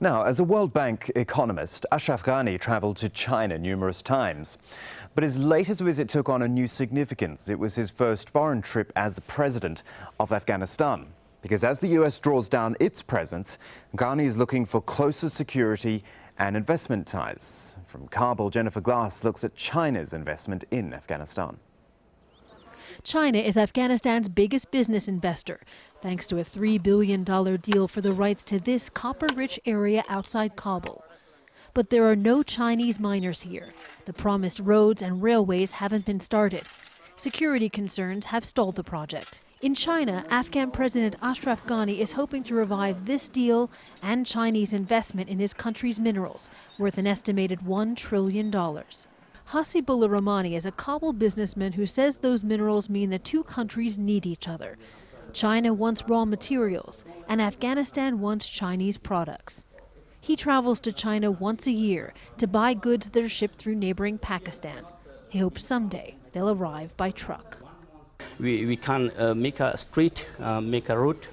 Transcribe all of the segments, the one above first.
Now, as a World Bank economist, Ashraf Ghani travelled to China numerous times. But his latest visit took on a new significance. It was his first foreign trip as the president of Afghanistan. Because as the US draws down its presence, Ghani is looking for closer security and investment ties. From Kabul, Jennifer Glass looks at China's investment in Afghanistan. China is Afghanistan's biggest business investor, thanks to a $3 billion deal for the rights to this copper-rich area outside Kabul. But there are no Chinese miners here. The promised roads and railways haven't been started. Security concerns have stalled the project. In China, Afghan President Ashraf Ghani is hoping to revive this deal and Chinese investment in his country's minerals, worth an estimated $1 trillion. Hasibullah Rahmani is a Kabul businessman who says those minerals mean the two countries need each other. China wants raw materials, and Afghanistan wants Chinese products. He travels to China once a year to buy goods that are shipped through neighboring Pakistan. He hopes someday they'll arrive by truck. We can make a street, make a route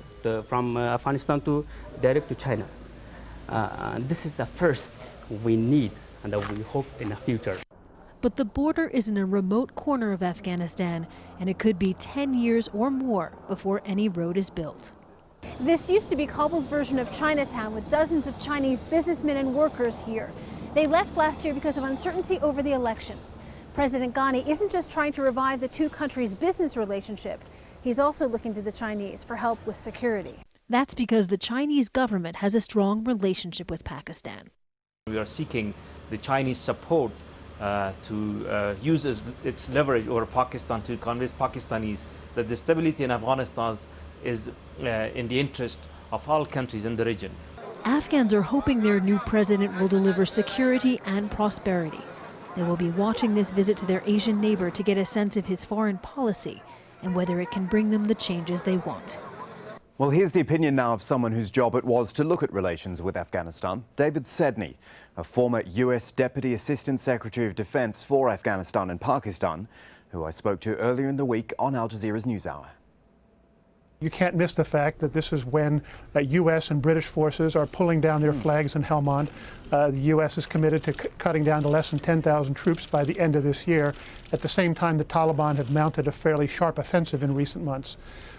from Afghanistan to direct to China. This is the first we need, and we hope in the future. But the border is in a remote corner of Afghanistan, and it could be 10 years or more before any road is built. This used to be Kabul's version of Chinatown, with dozens of Chinese businessmen and workers here. They left last year because of uncertainty over the elections. President Ghani isn't just trying to revive the two countries' business relationship. He's also looking to the Chinese for help with security. That's because the Chinese government has a strong relationship with Pakistan. We are seeking the Chinese support to use its leverage over Pakistan to convince Pakistanis that the stability in Afghanistan is in the interest of all countries in the region. Afghans are hoping their new president will deliver security and prosperity. They will be watching this visit to their Asian neighbor to get a sense of his foreign policy and whether it can bring them the changes they want. Well, here's the opinion now of someone whose job it was to look at relations with Afghanistan. David Sedney, a former US Deputy Assistant Secretary of Defense for Afghanistan and Pakistan, who I spoke to earlier in the week on Al Jazeera's NewsHour. You can't miss the fact that this is when U.S. and British forces are pulling down their flags in Helmand. The U.S. is committed to cutting down to less than 10,000 troops by the end of this year. At the same time, the Taliban have mounted a fairly sharp offensive in recent months.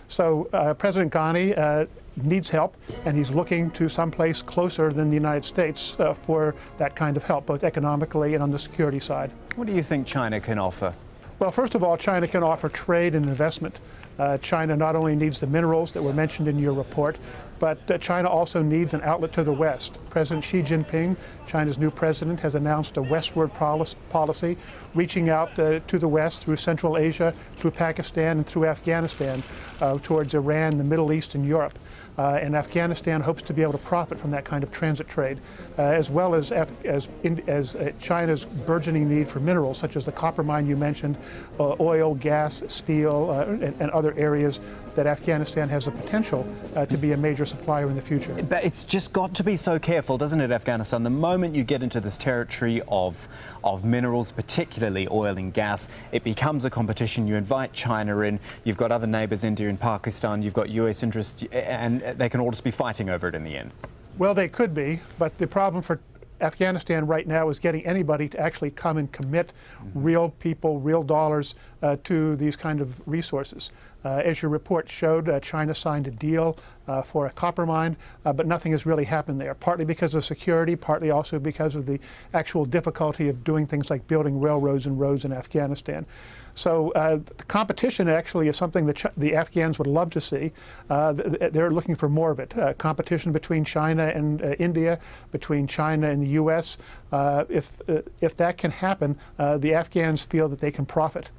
So President Ghani needs help, and he's looking to someplace closer than the United States for that kind of help, both economically and on the security side. What do you think China can offer? Well, first of all, China can offer trade and investment. China not only needs the minerals that were mentioned in your report, but China also needs an outlet to the West. President Xi Jinping, China's new president, has announced a westward policy, reaching out to the West through Central Asia, through Pakistan, and through Afghanistan, towards Iran, the Middle East, and Europe. And Afghanistan hopes to be able to profit from that kind of transit trade, as well as China's burgeoning need for minerals, such as the copper mine you mentioned, oil, gas, steel, and other areas that Afghanistan has the potential to be a major supplier in the future. But it's just got to be so careful, doesn't it, Afghanistan? The moment you get into this territory of minerals, particularly oil and gas, it becomes a competition. You invite China in, you've got other neighbours, India and Pakistan, you've got US interests, and they can all just be fighting over it in the end. Well, they could be, but the problem for Afghanistan right now is getting anybody to actually come and commit real people, real dollars to these kind of resources. As your report showed, China signed a deal for a copper mine, but nothing has really happened there, partly because of security, partly also because of the actual difficulty of doing things like building railroads and roads in Afghanistan. So the competition actually is something that the Afghans would love to see. They're looking for more of it. Competition between China and India, between China and the U.S. If that can happen, the Afghans feel that they can profit.